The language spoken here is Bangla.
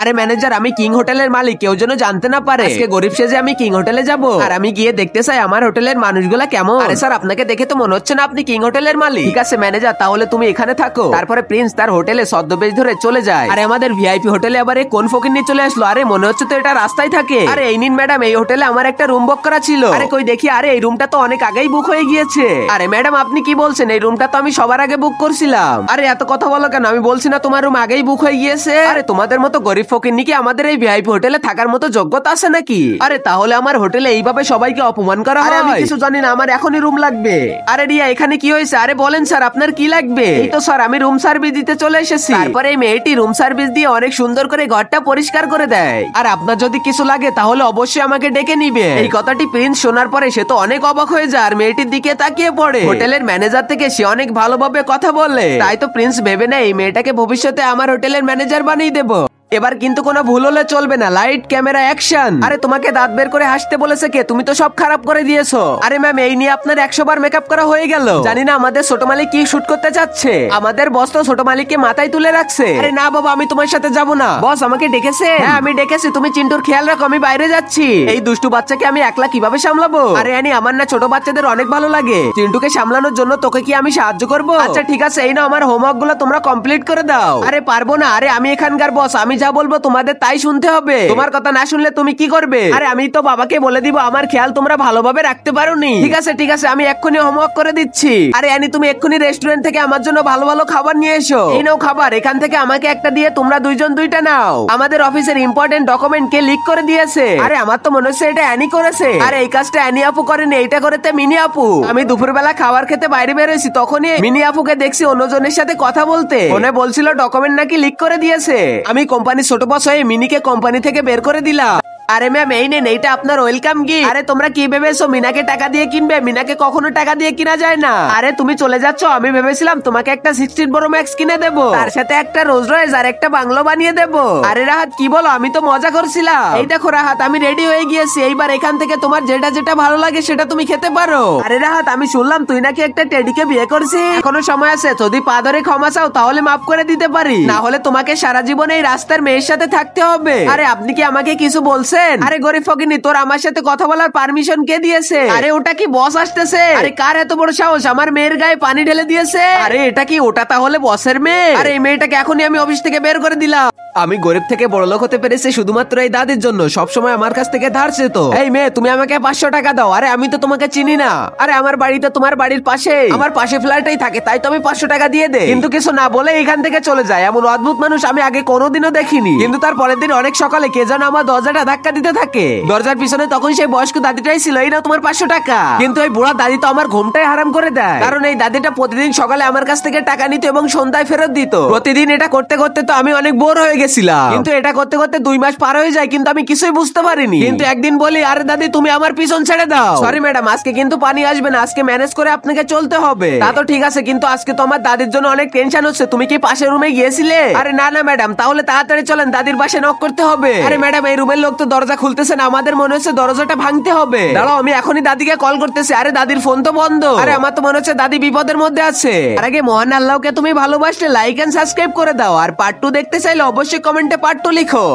আরে ম্যানেজার, আমি কিং হোটেলের মালিক, কেউ যেন জানতে না পারে আজকে গরিব সেজে আমি কিং হোটেলে যাব। আর আমি গিয়ে দেখতে চাই আমার হোটেলের মানুষগুলা কেমন। আরে স্যার, আপনাকে দেখে তো মনে হচ্ছে না আপনি কিং হোটেলের মালিক। ঠিক আছে ম্যানেজার, তাহলে তুমি এখানে থাকো। তারপরে প্রিন্স তার হোটেলে ছদ্মবেশ ধরে চলে যায়। আরে আমাদের ভিআইপি হোটেলে আবার কোন ফকির নিয়ে চলে আসলো? আরে মনে হচ্ছে তো এটা রাস্তায় থাকে। আরে এই নিন ম্যাডাম, এই হোটেলে আমার একটা রুম বুক করা ছিল। আরে কই দেখি, আরে এই রুমটা তো অনেক আগেই বুক হয়ে গিয়েছে। আরে ম্যাডাম, আপনি কি বলছেন? এই রুমটা তো আমি সবার আগে বুক করছিলাম। আরে এত কথা বলো কেন? আমি বলছি না তোমার রুম আগেই বুক হয়ে গিয়েছে? আরে তোমাদের মতো গরিব ফকির কি আমাদের এই ভিআইপি হোটেলে থাকার মতো যোগ্যতা আছে নাকি? আরে তাহলে আমার হোটেলে এইভাবে সবাইকে অপমান করা হয়? আমি কিছু জানি না, আমার এখনই রুম লাগবে। আরে রিয়া, এখানে কি হয়েছে? আরে বলেন স্যার, আপনার কি লাগবে? এই তো স্যার, আমি রুম সার্ভিস দিতে চলে এসেছি। তারপরে এই মেয়েটি রুম সার্ভিস দিয়ে অনেক সুন্দর করে ঘরটা পরিষ্কার করে দেয়। আর আপনার যদি কিছু লাগে তাহলে অবশ্যই আমাকে ডেকে নিবে। এই কথাটি প্রিন্স শোনার পরে সে তো অনেক অবাক হয়ে যায় আর মেয়েটির দিকে তাকিয়ে পড়ে। হোটেলের ম্যানেজার থেকে সে অনেক ভালোভাবে কথা বলে, তাই তো প্রিন্স ভেবে নেয় এই মেয়েটাকে ভবিষ্যতে আমার হোটেলের ম্যানেজার বানিয়ে দেবো। এবার কিন্তু কোনো ভুল হলে চলবে না। Light, camera, action. আরে তোমাকে দাঁত বের করে হাসতে বলেছে কে? তুমি তো সব খারাপ করে দিয়েছো। আরে ম্যাম, এই নিয়ে আপনার 100 বার মেকআপ করা হয়ে গেল। জানি না আমাদের ছোট মালিক কি শুট করতে চাচ্ছে। আমাদের বস তো ছোট মালিককে মাথায় তুলে রাখছে। আরে না বাবা, আমি তোমার সাথে যাব না। বস আমাকে ডেকেছে? হ্যাঁ আমি ডেকেছি। তুমি চিন্টুর খেয়াল রাখো, আমি বাইরে যাচ্ছি। এই দুষ্টু বাচ্চাকে আমি একলা কিভাবে সামলাবো? আরে আনি, আমার না ছোট বাচ্চাদের অনেক ভালো লাগে। চিন্টুকে সামলানোর জন্য তোকে কি আমি সাহায্য করব? আচ্ছা ঠিক আছে, এই না আমার হোমওয়ার্ক গুলো তোমরা কমপ্লিট করে দাও। আরে পারবো না। আরে আমি এখানকার বস, আমি যা বলবো তোমাদের তাই শুনতে হবে। তোমার কথা না শুনলে তুমি কি করবে? আরে আমি তো বাবাকে বলে দিব আমার খেয়াল তোমরা ভালোভাবে রাখতে পারোনি। ঠিক আছে ঠিক আছে, আমি এক্ষুনি হোমওয়ার্ক করে দিচ্ছি। আরে অ্যানি, তুমি এক্ষুনি রেস্টুরেন্ট থেকে আমার জন্য ভালো ভালো খাবার নিয়ে এসো। এই নাও খাবার, এখান থেকে আমাকে একটা দিয়ে তোমরা দুইজন দুইটা নাও। আমাদের অফিসের ইম্পর্টেন্ট ডকুমেন্ট কে লিক করে দিয়েছে? আরে আমার তো মনে হচ্ছে এটা অ্যানি করেছে। আরে এই কাজটা অ্যানি আপু করেনি, এইটা করেছে মিনি আপু। আমি দুপুরবেলা খাবার খেতে বাইরে বেরোইছি, তখনই মিনি আপুকে দেখছি অন্যজনের সাথে কথা বলতে। মনে বলছিল ডকুমেন্ট নাকি লিক করে দিয়েছে। আমি কোম্পানির ছোট বস হয়ে মিনিকে কোম্পানি থেকে বের করে দিলাম। আরে ম্যাম, এই নেন, এইটা আপনার ওয়েলকাম গিফট। আরে তোমরা কি ভেবেছো মিনাকে টাকা দিয়ে কিনবে? মিনাকে কখনো টাকা দিয়ে কিনা যায় না। আরে তুমি চলে যাচ্ছ, আমি ভেবেছিলাম তোমাকে একটা 16 Pro Max কিনে দেবো, তার সাথে একটা রোজ রয়েস আর একটা বাংলো বানিয়ে দেবো। আরে রাহাত, কি বলো? আমি তো মজা করছিলাম। এই দেখো রাহাত, আমি রেডি হয়ে গিয়েছি। এইবার এখান থেকে তোমার যেটা যেটা ভালো লাগে সেটা তুমি খেতে পারো। আরে রাহাত, আমি শুনলাম তুই নাকি একটা টেডিকে বিয়ে করছিস। এখনো সময় আছে, যদি পা ধরে ক্ষমা চাও তাহলে মাফ করে দিতে পারি, না হলে তোমাকে সারা জীবন এই রাস্তার মেয়ের সাথে থাকতে হবে। আরে আপনি কি আমাকে কিছু বলছেন? আরে গরিব ফকিনি, তোর আমার সাথে কথা বলার পারমিশন কে দিয়েছে? আরে ওটা কি বস আসতেছে? আরে কার এত বড় সাহস আমার মেয়ের গায়ে পানি ঢেলে দিয়েছে? আরে এটা কি ওটা তাহলে বসের মেয়ে? আরে এই মেয়েটাকে এখনই আমি অফিস থেকে বের করে দিলাম। আমি গরিব থেকে বড় লোক হতে পেরেছি শুধুমাত্র এই দাদির জন্য। সবসময় আমার কাছ থেকে ধার চেত। এই মেয়ে, তুমি আমাকে 500 টাকা দাও। আরে আমি তো তোমাকে চিনি না। আরে আমার বাড়ি তো তোমার বাড়ির পাশে, আমার পাশে ফ্ল্যাটেই থাকে, তাই তো আমি 500 টাকা দিয়ে দে। কিন্তু কিছু না বলে এখান থেকে চলে যায়। এমন অদ্ভুত মানুষ আমি আগে কোনোদিনও দেখিনি। কিন্তু তার পরের দিন অনেক সকালে কে যেন আমার দরজাটা ধাক্কা দিতে থাকে। দরজার পিছনে তখন সেই বয়স্ক দাদিটাই ছিল। এই নাও তোমার 500 টাকা। কিন্তু এই বুড়া দাদি তো আমার ঘুমটাই হারাম করে দেয়, কারণ এই দাদিটা প্রতিদিন সকালে আমার কাছ থেকে টাকা নিত এবং সন্ধ্যায় ফেরত দিত। প্রতিদিন এটা করতে করতে তো আমি অনেক বোর হয়ে গেছিলাম। কিন্তু এটা করতে করতে 2 মাস পার হয়ে যায়, কিন্তু আমি কিছুই বুঝতে পারিনি। কিন্তু একদিন বলি, আরে দাদি তুমি আমার পিছন ছেড়ে দাও। সরি ম্যাডাম, আজকে কিন্তু পানি আসবে না, আজকে ম্যানেজ করে আপনাকে চলতে হবে। তা তো ঠিক আছে, কিন্তু আজকে তো আমার দাদির জন্য অনেক টেনশন হচ্ছে। তুমি কি পাশের রুমে গিয়েছিলে? আরে না না ম্যাডাম, তাহলে তাড়াতাড়ি চলেন, দাদির পাশে নক করতে হবে। আরে ম্যাডাম, এই রুমের লোক তো দরজা খুলতেছে না, আমাদের মনে হচ্ছে দরজাটা ভাঙতে হবে। দাঁড়াও, আমি এখনই দাদিকে কল করতেছি। আরে দাদির ফোন তো বন্ধ। আরে আমার তো মনে হচ্ছে দাদি বিপদের মধ্যে আছে। আর আগে মহান আল্লাহকে তুমি ভালোবাসলে লাইক এন্ড সাবস্ক্রাইব করে দাও। আর পার্ট 2 দেখতে চাইলে অবশ্যই কমেন্টে পার্ট 2 লিখো।